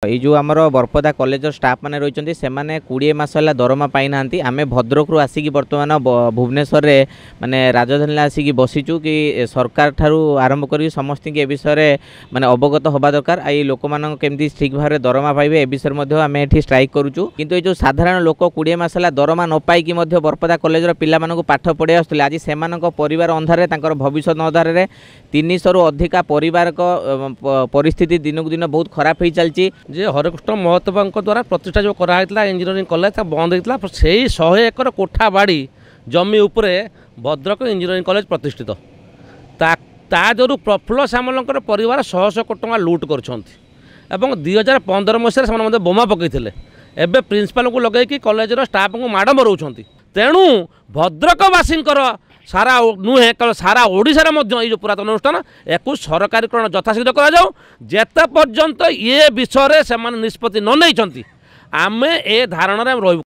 ये जो आमर बरपदा कॉलेज स्टाफ मैंने रही से 20 मास है दरमा पाई ना आम भद्रक आसिक बर्तमान भुवनेश्वर माने राजधानी आसिक बसीचु कि सरकार ठारू आरंभ कर समस्त ए विषय माने अवगत होगा दरकार आई लोक मान केमती ठीक भाव में दरमा पाइबे ए विषय आम ये स्ट्राइक करुचु किंतु ये जो साधारण लोक 20 मास है दरमा न पाई बरपदा कॉलेज पिला पाठ पढ़े आसुले आज से परिवार अंधारे भविष्य अंधारे 300 रु अधिका परिवार परिस्थिति दिनक दिन बहुत खराब हो चलती जे हरेकृष्ण महतो द्वारा प्रतिष्ठा जो कराइला इंजीनियरिंग कॉलेज बंद होता से 100 एकर कोठा बाड़ी जमी उपरे भद्रक इंजीनियरिंग कॉलेज प्रतिष्ठित जो प्रफुल्ल सामल परिवार 100 कोटी टंका लुट कर 2015 मसीह से बोमा पकईले एवं प्रिंसिपाल को लगे कॉलेजर स्टाफ को माड़ मराउं तेणु भद्रकवासी सारा नुहे केवल सारा ओडिशार जो पुरातन अनुष्ठान या सरकारीकरण यथाशीघ्र करते पर्यंत ये विषय से निष्पत्ति न नहीं आमे ए धारणा रही।